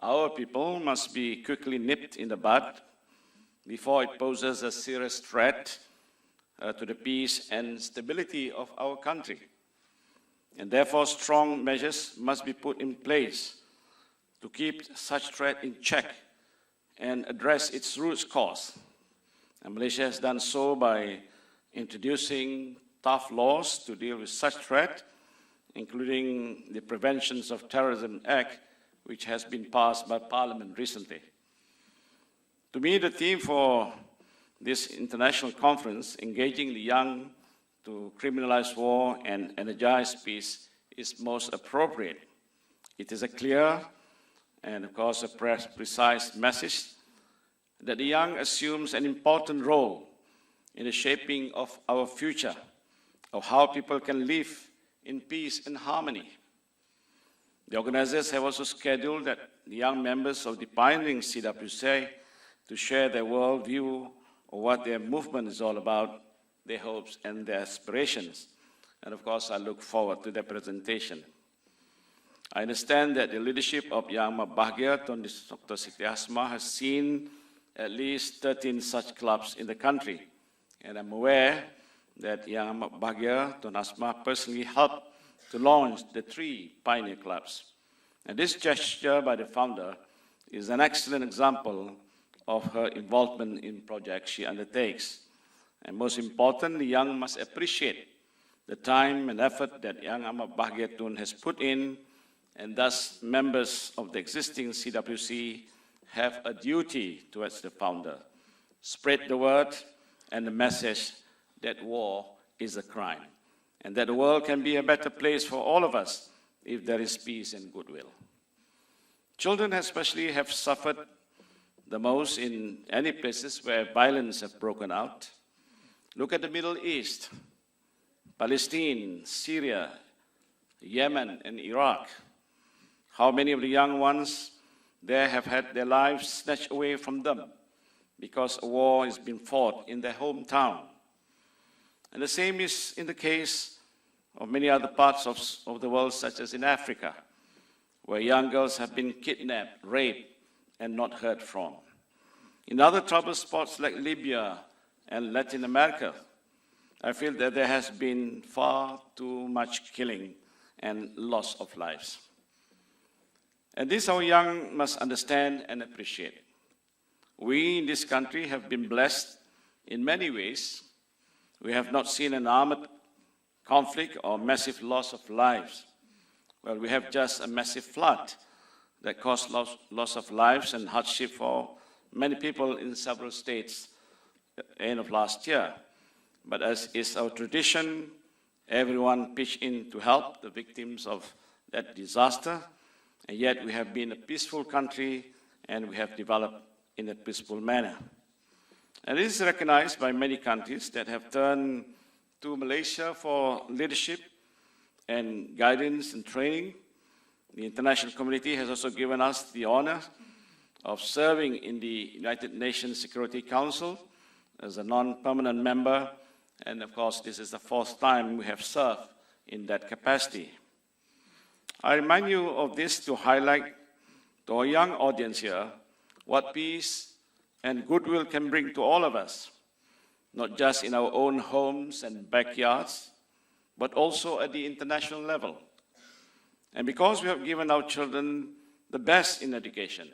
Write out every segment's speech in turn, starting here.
Our people must be quickly nipped in the bud before it poses a serious threat to the peace and stability of our country. And therefore, strong measures must be put in place to keep such threat in check and address its root cause. And Malaysia has done so by introducing tough laws to deal with such threat, including the Prevention of Terrorism Act, which has been passed by Parliament recently. To me, the theme for this international conference, Engaging the Young to Criminalize War and Energize Peace, is most appropriate. It is a clear and, of course, a precise message that the young assumes an important role in the shaping of our future, of how people can live in peace and harmony. The organizers have also scheduled that the young members of the pioneering CWC to share their worldview of what their movement is all about, their hopes and their aspirations. And of course, I look forward to their presentation. I understand that the leadership of Yang Bahagia, Tun Dr. Siti Asma, has seen at least 13 such clubs in the country. And I'm aware that Yang Bahagia, Tun Asma, personally helped to launch the 3 pioneer clubs. And this gesture by the founder is an excellent example of her involvement in projects she undertakes. And most importantly, young must appreciate the time and effort that Yang Amat Bahagia Tun has put in, and thus members of the existing CWC have a duty towards the founder. Spread the word and the message that war is a crime, and that the world can be a better place for all of us if there is peace and goodwill. Children especially have suffered the most in any places where violence has broken out. Look at the Middle East, Palestine, Syria, Yemen, and Iraq. How many of the young ones there have had their lives snatched away from them because a war has been fought in their hometown. And the same is in the case of many other parts of the world, such as in Africa, where young girls have been kidnapped, raped, and not heard from. In other troubled spots like Libya and Latin America, I feel that there has been far too much killing and loss of lives. And this our young must understand and appreciate. We in this country have been blessed in many ways. We have not seen an armed conflict or massive loss of lives. Well, we have just a massive flood that caused loss of lives and hardship for many people in several states at the end of last year. But as is our tradition, everyone pitched in to help the victims of that disaster. And yet we have been a peaceful country and we have developed in a peaceful manner. And it is recognized by many countries that have turned to Malaysia for leadership and guidance and training. The international community has also given us the honor of serving in the United Nations Security Council as a non-permanent member. And of course, this is the 4th time we have served in that capacity. I remind you of this to highlight to our young audience here what peace and goodwill can bring to all of us, not just in our own homes and backyards, but also at the international level. And because we have given our children the best in education,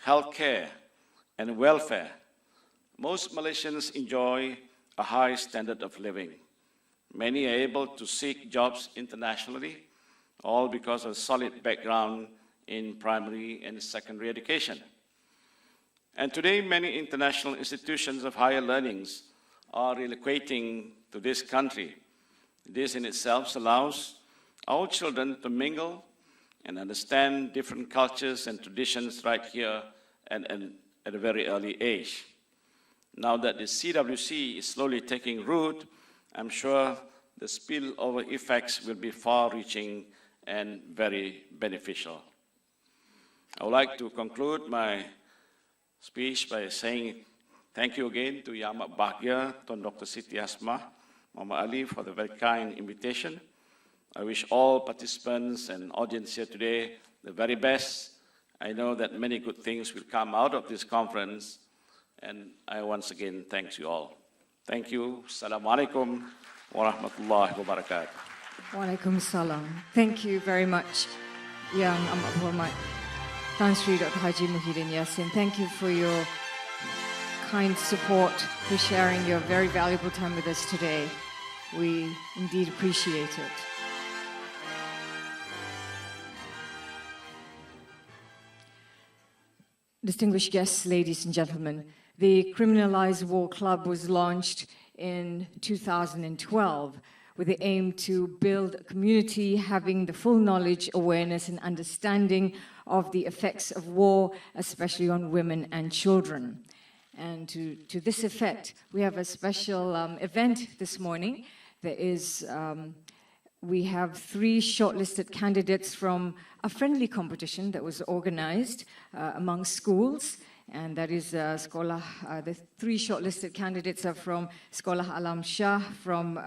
healthcare, and welfare, most Malaysians enjoy a high standard of living. Many are able to seek jobs internationally, all because of a solid background in primary and secondary education. And today, many international institutions of higher learnings are relocating to this country. This in itself allows our children to mingle and understand different cultures and traditions right here and at a very early age. Now that the CWC is slowly taking root, I'm sure the spillover effects will be far-reaching and very beneficial. I would like to conclude my speech by saying thank you again to Yang Amat Bahagia, Tun Dr. Siti Asma, Muhammad Ali for the very kind invitation. I wish all participants and audience here today the very best I know that many good things will come out of this conference, and I once again thank you all. Thank you. Assalamu alaikum wa rahmatullahi wa barakatuh. Wa alaikum salam. Thank you very much, Yang Amat Hormat Tan Sri Dr. Haji Muhyiddin Yassin. Thank you for your kind support, for sharing your very valuable time with us today. We indeed appreciate it. Distinguished guests, ladies and gentlemen, the Criminalized War Club was launched in 2012 with the aim to build a community having the full knowledge, awareness, and understanding of the effects of war, especially on women and children. And to this effect, we have a special event this morning. We have 3 shortlisted candidates from a friendly competition that was organized among schools, and that is the 3 shortlisted candidates are from Sekolah Alam Shah, from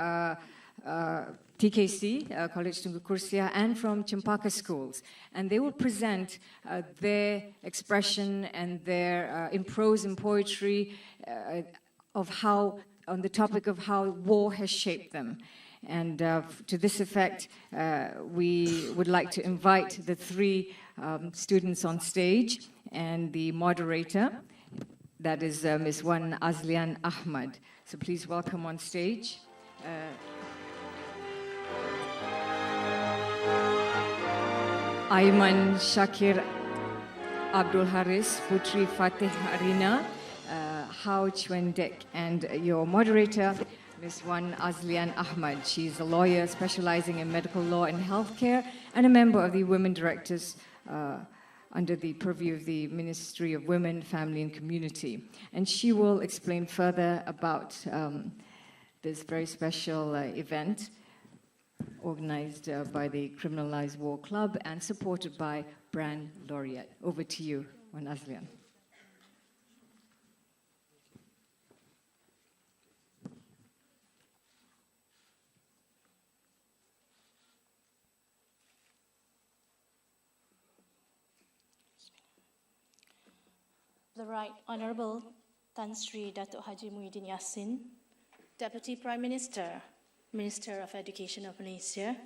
TKC, College Tunku Kursia, and from Cempaka schools. And they will present their expression and their in prose and poetry on the topic of how war has shaped them. And to this effect, we would like to invite the 3 students on stage and the moderator, that is Ms. Wan Azlian Ahmad. So please welcome on stage. Aiman Shakir Abdul Haris, Putri Fatih Arina, Hao Chwendek, and your moderator, Ms. Wan Azlian Ahmad. She's a lawyer specializing in medical law and healthcare and a member of the Women Directors under the purview of the Ministry of Women, Family and Community. And she will explain further about this very special event organized by the Criminalized War Club and supported by Brand Laureate. Over to you, Wan Azlian. The Right Honorable Tan Sri Datuk Haji Muhyiddin Yassin, Deputy Prime Minister, Minister of Education of Malaysia,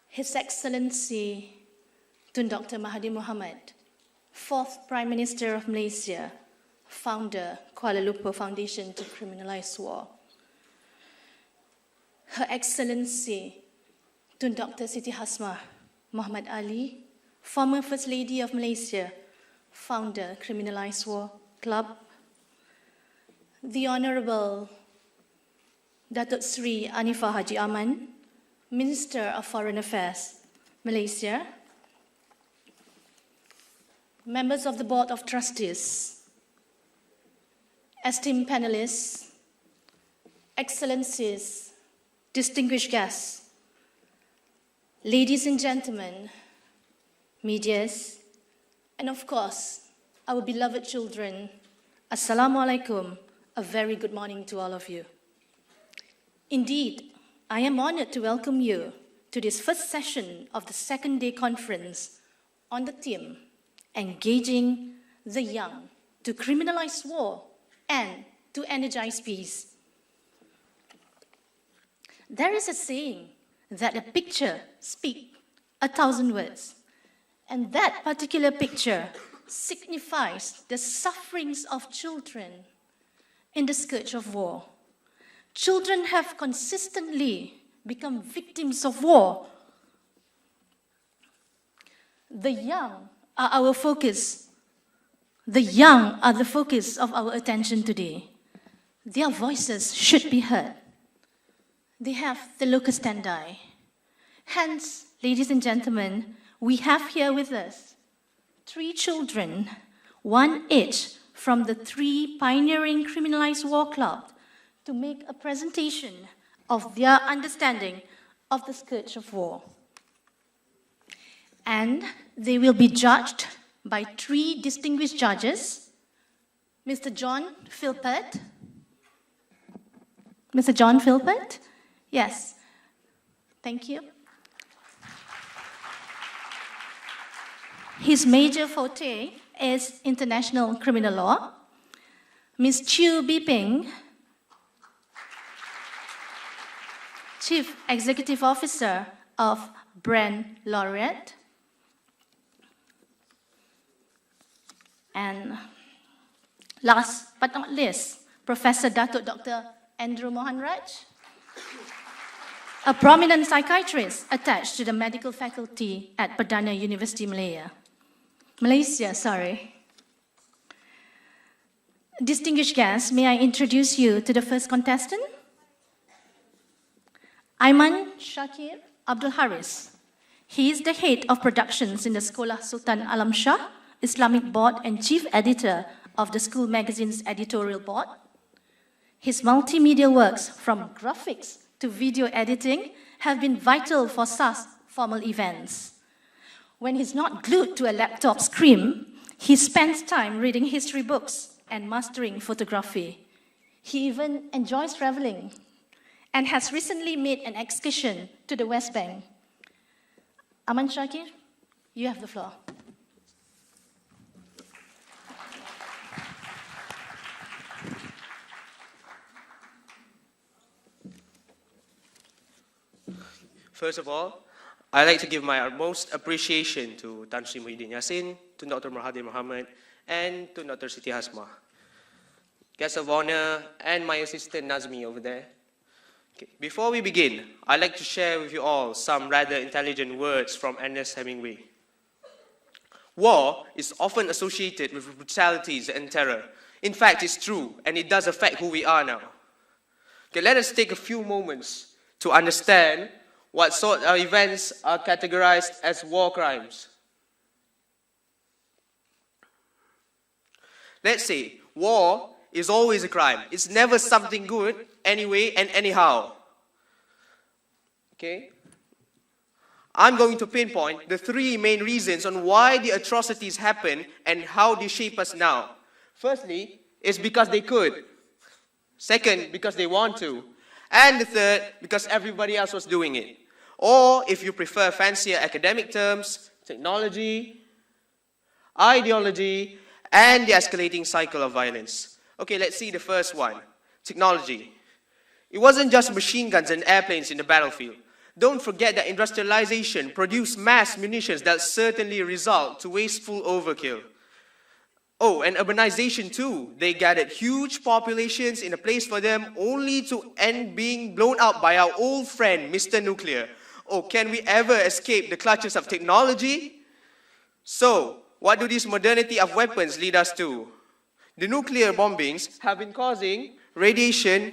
His Excellency Tun Dr. Mahathir Mohamad, 4th Prime Minister of Malaysia, founder, Kuala Lumpur Foundation to Criminalize War, Her Excellency Tun Dr. Siti Hasmah Muhammad Ali, former First Lady of Malaysia, founder, Criminalize War Club, the Honorable Datuk Sri Anifah Haji Aman, Minister of Foreign Affairs, Malaysia, members of the Board of Trustees, esteemed panelists, excellencies, distinguished guests, ladies and gentlemen, medias, and of course, our beloved children, Assalamu alaikum, a very good morning to all of you. Indeed, I am honored to welcome you to this first session of the 2nd day conference on the theme, Engaging the Young to Criminalize War and to Energize Peace. There is a saying that a picture speaks 1,000 words. And that particular picture signifies the sufferings of children in the scourge of war. Children have consistently become victims of war. The young are our focus. The young are the focus of our attention today. Their voices should be heard. They have the locus standi. Hence, ladies and gentlemen, we have here with us 3 children, 1 each from the 3 pioneering Criminalized War Club, to make a presentation of their understanding of the scourge of war. And they will be judged by 3 distinguished judges, Mr. John Philpott. Mr. John Philpott? Yes. Thank you. His major forte is international criminal law. Ms. Chiu Biping, Chief Executive Officer of Brand Laureate. And last but not least, Professor Datuk Dr. Andrew Mohanraj, a prominent psychiatrist attached to the medical faculty at Perdana University, Malaysia. Distinguished guests, may I introduce you to the first contestant? Aiman Shakir Abdul Haris. He is the head of productions in the Sekolah Sultan Alam Shah Islamic Board and chief editor of the school magazine's editorial board. His multimedia works, from graphics to video editing, have been vital for SAS formal events. When he's not glued to a laptop screen, he spends time reading history books and mastering photography. He even enjoys traveling and has recently made an excursion to the West Bank. Aman Shakir, you have the floor. First of all, I'd like to give my utmost appreciation to Tan Sri Muhyiddin Yassin, to Dr. Mahathir Mohamad, and to Dr. Siti Hasma. Guest of honor, and my assistant Nazmi over there. Okay. Before we begin, I'd like to share with you all some rather intelligent words from Ernest Hemingway. War is often associated with brutalities and terror. In fact, it's true, and it does affect who we are now. Okay, let us take a few moments to understand what sort of events are categorized as war crimes. Let's say war is always a crime. It's never something good, anyway and anyhow. Okay? I'm going to pinpoint the three main reasons on why the atrocities happen and how they shape us now. Firstly, it's because they could. Second, because they want to. And the third, because everybody else was doing it. Or, if you prefer fancier academic terms, technology, ideology, and the escalating cycle of violence. Okay, let's see the first one, technology. It wasn't just machine guns and airplanes in the battlefield. Don't forget that industrialization produced mass munitions that certainly result to wasteful overkill. Oh, and urbanization too. They gathered huge populations in a place for them only to end being blown up by our old friend, Mr. Nuclear. Oh, can we ever escape the clutches of technology? So, what do this modernity of weapons lead us to? The nuclear bombings have been causing radiation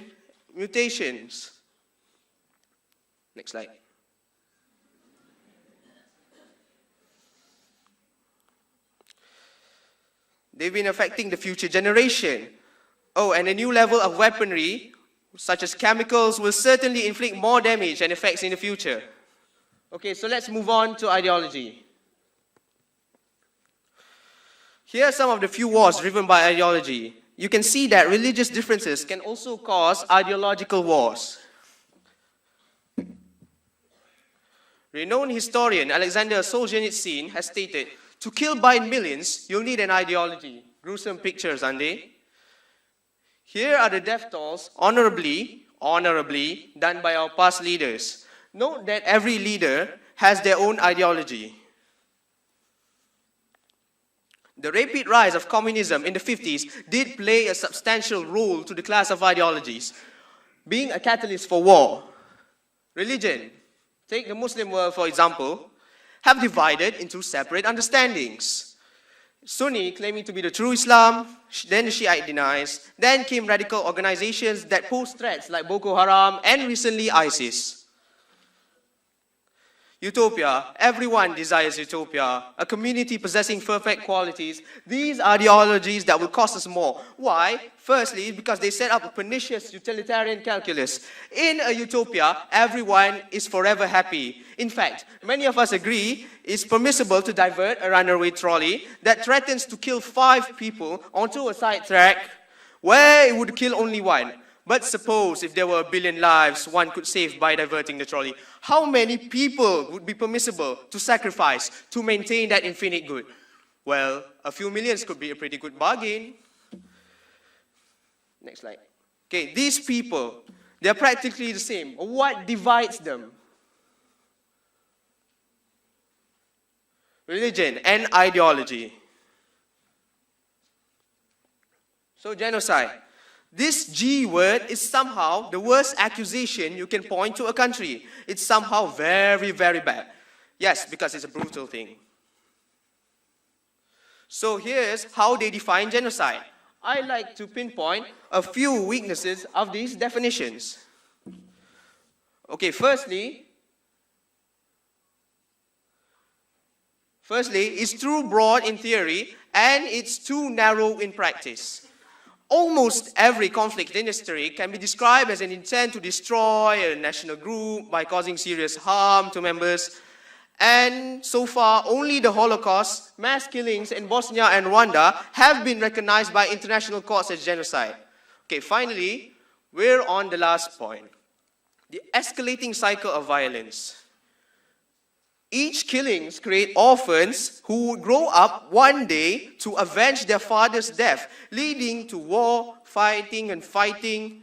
mutations. Next slide. They've been affecting the future generation. Oh, and a new level of weaponry, such as chemicals, will certainly inflict more damage and effects in the future. Okay, so let's move on to ideology. Here are some of the few wars driven by ideology. You can see that religious differences can also cause ideological wars. Renowned historian Alexander Solzhenitsyn has stated, to kill by millions, you'll need an ideology. Gruesome pictures, aren't they? Here are the death tolls honorably done by our past leaders. Note that every leader has their own ideology. The rapid rise of communism in the 50s did play a substantial role to the class of ideologies, being a catalyst for war. Religion, take the Muslim world for example, have divided into separate understandings. Sunni claiming to be the true Islam, then the Shiite denies, then came radical organizations that pose threats like Boko Haram and recently ISIS. Utopia, everyone desires utopia, a community possessing perfect qualities. These are ideologies that will cost us more. Why? Firstly, because they set up a pernicious utilitarian calculus. In a utopia, everyone is forever happy. In fact, many of us agree it's permissible to divert a runaway trolley that threatens to kill 5 people onto a side track where it would kill only 1. But suppose if there were 1 billion lives one could save by diverting the trolley, how many people would be permissible to sacrifice to maintain that infinite good? Well, a few millions could be a pretty good bargain. Next slide. Okay, these people, they're practically the same. What divides them? Religion and ideology. So genocide. This G word is somehow the worst accusation you can point to a country. It's somehow very, very bad. Yes, because it's a brutal thing. So here's how they define genocide. I like to pinpoint a few weaknesses of these definitions. Okay, firstly, it's too broad in theory and it's too narrow in practice. Almost every conflict in history can be described as an intent to destroy a national group by causing serious harm to members. And so far, only the Holocaust, mass killings in Bosnia and Rwanda have been recognized by international courts as genocide. Okay, finally, we're on the last point. The escalating cycle of violence. Each killings create orphans who would grow up one day to avenge their father's death, leading to war, fighting and fighting.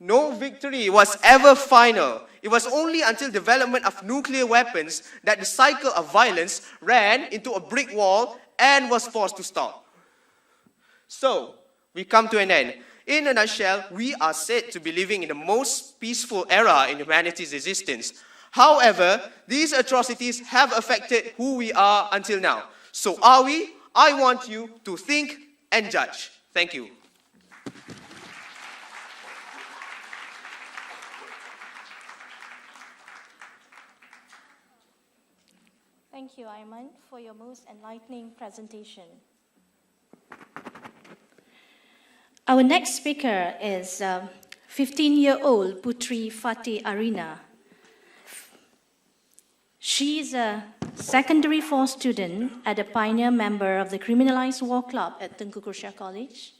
No victory was ever final. It was only until development of nuclear weapons that the cycle of violence ran into a brick wall and was forced to stop. So, we come to an end. In a nutshell, we are said to be living in the most peaceful era in humanity's existence. However, these atrocities have affected who we are until now. So are we? I want you to think and judge. Thank you. Thank you, Ayman, for your most enlightening presentation. Our next speaker is 15-year-old Putri Fatih Arina. She is a secondary 4 student and a pioneer member of the Criminalized War Club at Tengku Kursia College.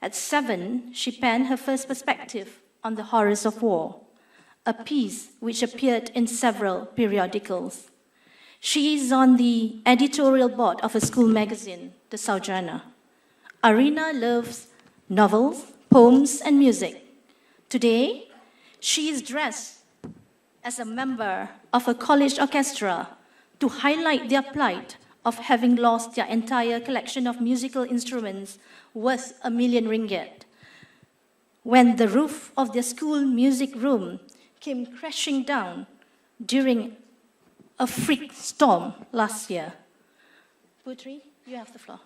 At 7, she penned her first perspective on the horrors of war, a piece which appeared in several periodicals. She is on the editorial board of a school magazine, the Saujana. Arina loves novels, poems, and music. Today, she is dressed as a member of a college orchestra to highlight their plight of having lost their entire collection of musical instruments worth ringgit 1 million when the roof of their school music room came crashing down during a freak storm last year. Putri, you have the floor.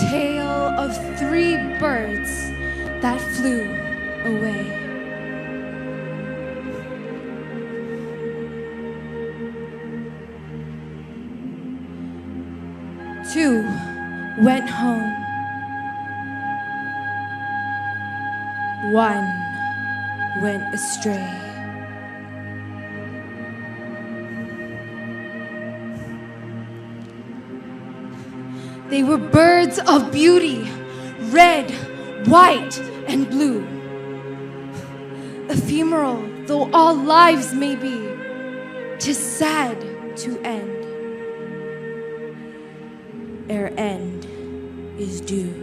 Tale of 3 birds that flew away. Two went home. One went astray. They were birds of beauty, red, white, and blue. Ephemeral though all lives may be, 'tis sad to end. Ere end is due.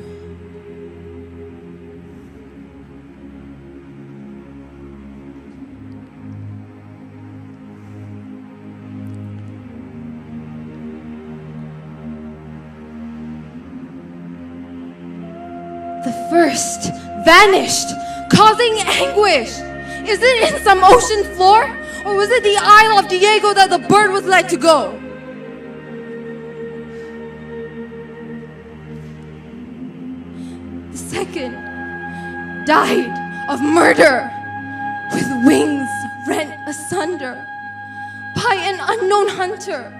The first vanished, causing anguish. Is it in some ocean floor? Or was it the Isle of Diego that the bird was let to go? The second died of murder, with wings rent asunder by an unknown hunter,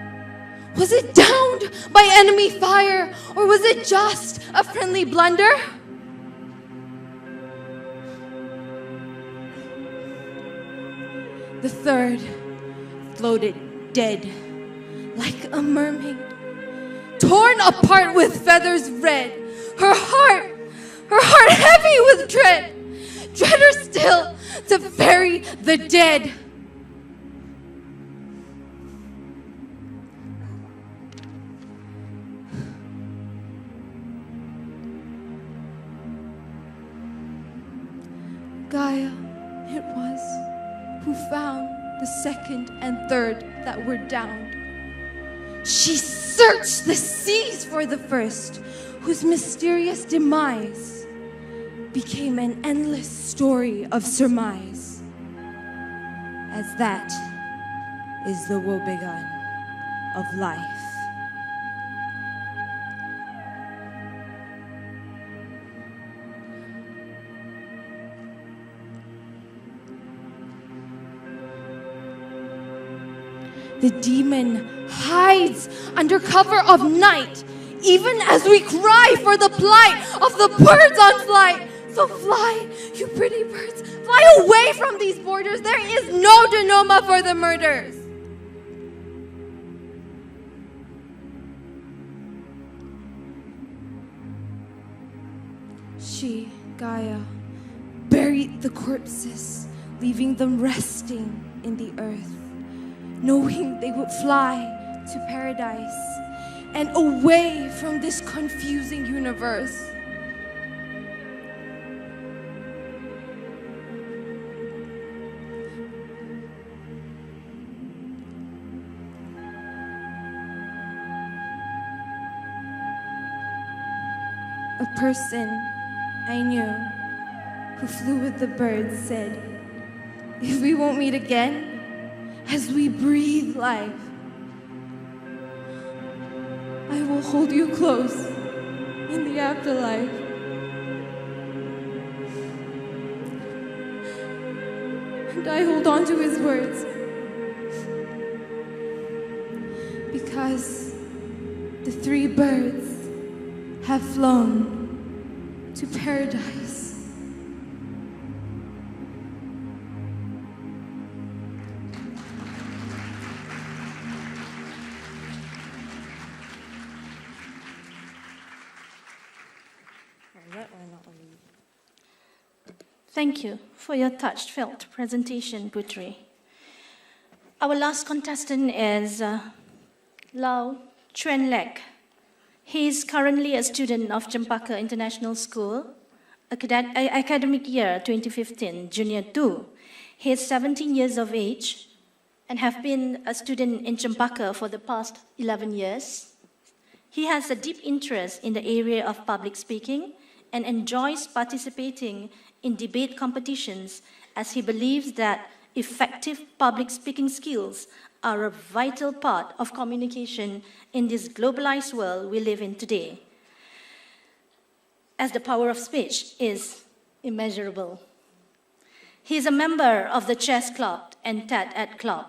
Was it downed by enemy fire, or was it just a friendly blunder? The third floated dead like a mermaid, torn apart with feathers red, her heart heavy with dread, dreader still to bury the dead. Gaia, it was, who found the second and third that were downed. She searched the seas for the first, whose mysterious demise became an endless story of surmise, as that is the woebegone of life. The demon hides under cover of night, even as we cry for the plight of the birds on flight. So fly, you pretty birds, fly away from these borders. There is no denouement for the murders. She, Gaia, buried the corpses, leaving them resting in the earth, knowing they would fly to paradise and away from this confusing universe. A person I knew who flew with the birds said, "If we won't meet again, as we breathe life, I will hold you close in the afterlife." And I hold on to his words because the three birds have flown to paradise. Thank you for your touch-felt presentation, Putri. Our last contestant is Lau Chuan Lek. He is currently a student of Cempaka International School, academic year 2015, Junior 2. He is 17 years of age and have been a student in Cempaka for the past 11 years. He has a deep interest in the area of public speaking and enjoys participating in debate competitions as he believes that effective public speaking skills are a vital part of communication in this globalized world we live in today, as the power of speech is immeasurable. He is a member of the Chess Club and TED Club.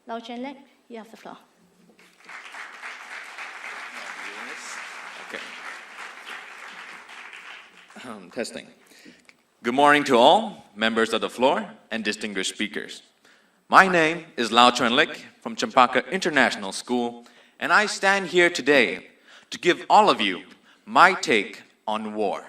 Lau Chuan Lek, you have the floor. Okay. Testing. Good morning to all members of the floor and distinguished speakers. My name is Lau Chuan Lek from Cempaka International School, and I stand here today to give all of you my take on war.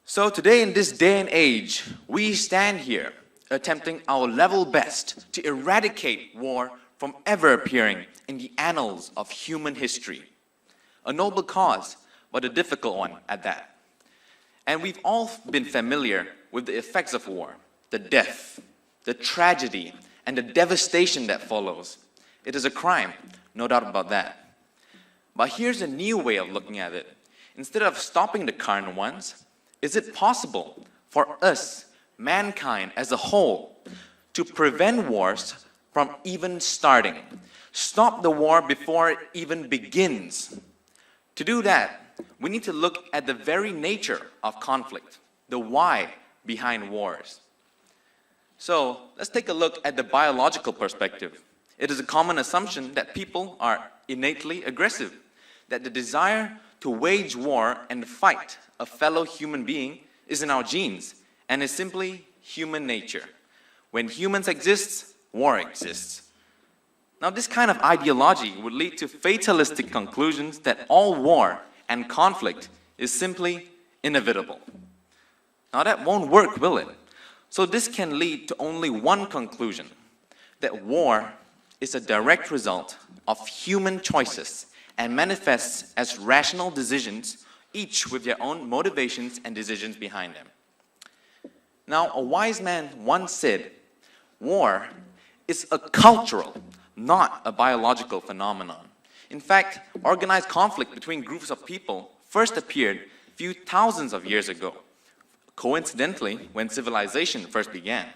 So today, in this day and age, we stand here attempting our level best to eradicate war from ever appearing in the annals of human history. A noble cause, but a difficult one at that. And we've all been familiar with the effects of war, the death, the tragedy, and the devastation that follows. It is a crime, no doubt about that. But here's a new way of looking at it. Instead of stopping the current ones, is it possible for us, mankind as a whole, to prevent wars from even starting? Stop the war before it even begins. To do that, we need to look at the very nature of conflict, the why behind wars. So let's take a look at the biological perspective. It is a common assumption that people are innately aggressive, that the desire to wage war and fight a fellow human being is in our genes and is simply human nature. When humans exist, war exists. Now, this kind of ideology would lead to fatalistic conclusions that all war and conflict is simply inevitable. Now, that won't work, will it? So this can lead to only one conclusion, that war is a direct result of human choices and manifests as rational decisions, each with their own motivations and decisions behind them. Now, a wise man once said, war is a cultural, not a biological phenomenon. In fact, organized conflict between groups of people first appeared a few thousands of years ago, coincidentally when civilization first began.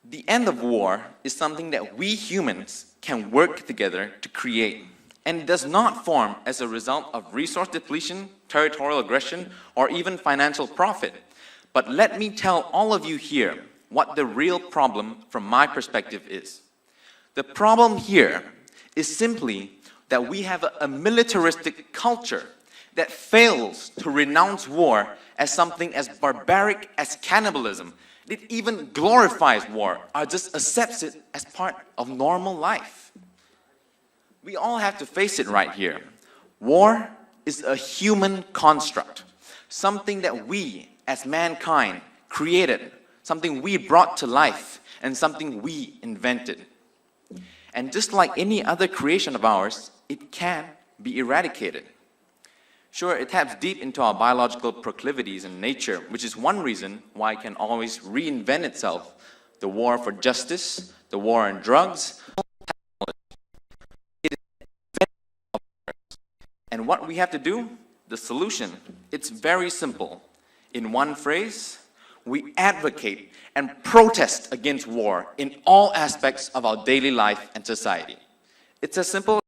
The end of war is something that we humans can work together to create, and it does not form as a result of resource depletion, territorial aggression, or even financial profit. But let me tell all of you here what the real problem from my perspective is. The problem here is simply that we have a militaristic culture that fails to renounce war as something as barbaric as cannibalism. It even glorifies war, or just accepts it as part of normal life. We all have to face it right here. War is a human construct, something that we as mankind created, something we brought to life, and something we invented. And just like any other creation of ours, it can be eradicated. Sure, it taps deep into our biological proclivities and nature, which is one reason why it can always reinvent itself. The war for justice, the war on drugs. And what we have to do? The solution, it's very simple. In one phrase, we advocate and protest against war in all aspects of our daily life and society. It's as simple